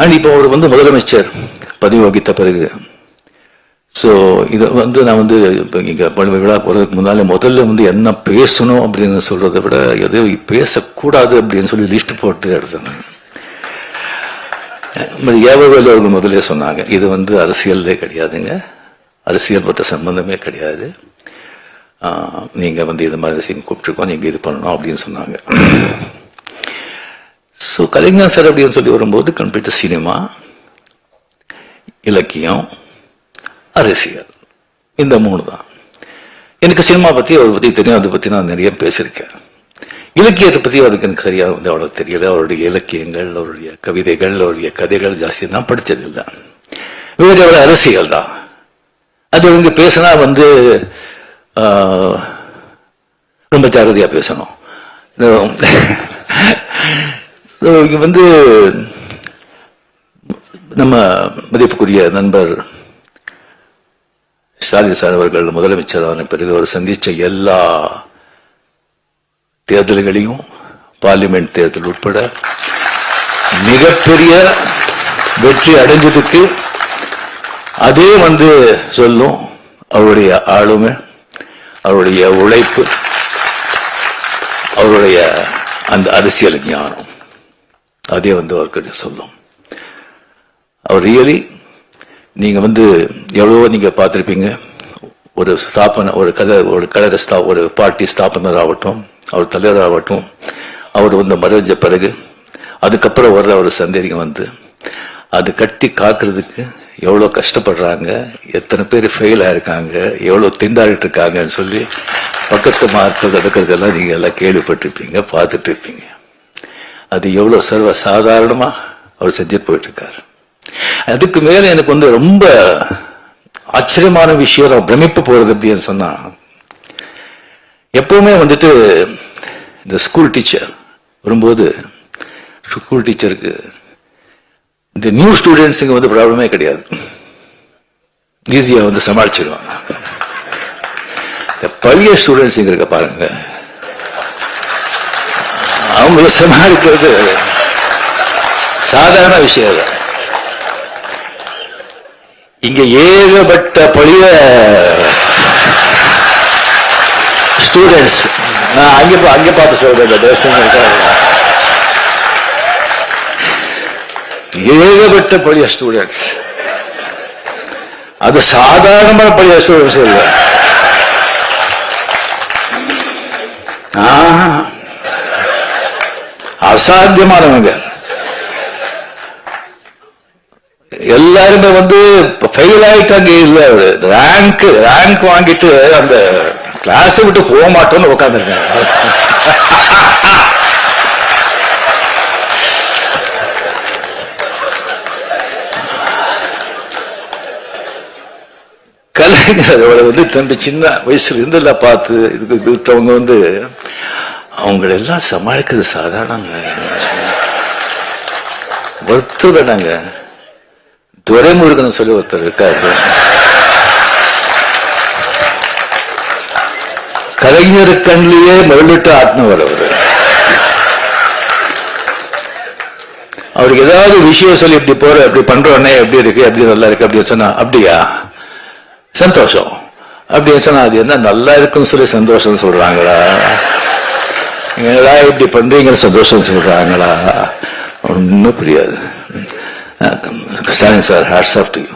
And இப்போ அவர் முதலமைச்சர் பதவி வகித்த பிறகு ஸோ இதை நான் இப்போ இங்கே விழா போகிறதுக்கு முதல்ல என்ன பேசணும் அப்படின்னு சொல்றதை விட எதோ பேசக்கூடாது அப்படின்னு சொல்லி லிஸ்ட் போட்டு எடுத்தேன். ஏவவேலு அவர்கள் முதலே சொன்னாங்க, இது அரசியல்லே கிடையாதுங்க, அரசியல் பற்ற சம்பந்தமே கிடையாது, நீங்க இது மாதிரி கூப்பிட்டுருக்கோம், நீங்க இது பண்ணணும் அப்படின்னு சொன்னாங்க. ஸோ கலைஞர் சார் அப்படின்னு சொல்லி வரும்போது கம்ப்ளீட் சினிமா, இலக்கியம், அரசியல், இந்த 3 தான். எனக்கு சினிமா பத்தி அவரை பத்தி தெரியும், அதை பத்தி நான் நிறைய பேசியிருக்கேன். இலக்கியத்தை பத்தி அவருக்கு எனக்கு சரியா அவ்வளவு தெரியல. அவருடைய இலக்கியங்கள், அவருடைய கவிதைகள், அவருடைய கதைகள் ஜாஸ்தி தான் படிச்சதில்லை. இவரோட அரசியல் தான் அது. இவங்க பேசினா ரொம்ப ஜாகிரதையா பேசணும். இங்க நம்ம மதிப்புக்குரிய நண்பர் ஸ்டாலின் சார் அவர்கள் முதலமைச்சரான பிறகு அவர் சந்திச்ச எல்லா தேர்தல்களையும், பார்லிமெண்ட் தேர்தல் உட்பட மிகப்பெரிய வெற்றி அடைஞ்சதுக்கு அதே சொல்லும் அவருடைய ஆளுமை, அவருடைய உழைப்பு, அவருடைய அந்த அரசியல் ஞானம், அதே அவர்கிட்ட சொல்லும். அவர் ரியலி நீங்க எவ்வளவோ நீங்க பார்த்திருப்பீங்க. ஒரு ஸ்தாபன, ஒரு கழக, ஒரு பார்ட்டி ஸ்தாபனர் ஆகட்டும், அவர் தலைவர் ஆகட்டும், அவர் மறைஞ்ச பிறகு அதுக்கப்புறம் வர்ற ஒரு சந்தேகம் அது கட்டி காக்குறதுக்கு எவ்வளவு கஷ்டப்படுறாங்க, எத்தனை பேர் ஃபெயில் ஆயிருக்காங்க, எவ்வளவு திண்டாடிட்டு இருக்காங்கன்னு சொல்லி பக்கத்து மார்க்கள் நடக்கிறதெல்லாம் நீங்க எல்லாம் கேள்விப்பட்டிருப்பீங்க, பார்த்துட்டு இருப்பீங்க. அது எவ்வளவு சர்வ சாதாரணமா அவர் செஞ்சுட்டு போயிட்டு இருக்காரு. அதுக்கு மேல எனக்கு ரொம்ப ஆச்சரியமான விஷயம், பிரமிப்பு போறது அப்படின்னு சொன்னா, எப்பவுமே இந்த ஸ்கூல் டீச்சர் வரும்போது ஸ்கூல் டீச்சருக்கு இந்த நியூ ஸ்டூடெண்ட்ஸுங்க ப்ராப்ளமே கிடையாது, ஈஸியா சமாளிச்சிடுவாங்க. இந்த பழைய ஸ்டூடெண்ட்ஸுங்க இருக்க பாருங்க, அவங்கள சமாளிக்கிறது சாதாரண விஷயம் இல்லை. இங்க ஏகப்பட்ட பழைய ஸ்டூடெண்ட்ஸ், நான் அங்க பார்த்து சொல்றேன், ஏகப்பட்ட பழைய ஸ்டூடெண்ட்ஸ், அது சாதாரணமான பழைய ஸ்டூடெண்ட்ஸ் இல்லை, அசாத்தியமானவங்க. எல்லாருமே ஃபெயில் ஆயிட்டாங்க. இல்ல ரேங்க் வாங்கிட்டு அந்த கிளாஸ் விட்டு போக மாட்டோம்னு உட்காந்துருக்காங்க. கலைஞர் தம்பி சின்ன வயசுல இருந்து பார்த்து இருக்கவங்க அவங்களெல்லாம் சமாளிக்கிறது சாதாரணங்க, ஒருத்தர் துரைமுருகன் சொல்லி ஒருத்தர் இருக்காரு, கலைஞர் கண்ணிலேயே மறுலிட்டு ஆட்டினவர் அவரு. அவருக்கு ஏதாவது விஷயம் சொல்லி இப்படி போற, இப்படி பண்றோன்னே எப்படி இருக்கு, எப்படி நல்லா இருக்கு அப்படின்னு சொன்னா, அப்படியா சந்தோஷம் அப்படின்னு சொன்னா, அது என்ன நல்லா இருக்குன்னு சொல்லி சந்தோஷம் சொல்றாங்களா, நீங்களா இப்படி பண்றீங்கன்னு சந்தோஷம் சொல்றாங்களா, ஒன்னும் புரியாது. Stalin sir, hats off to you.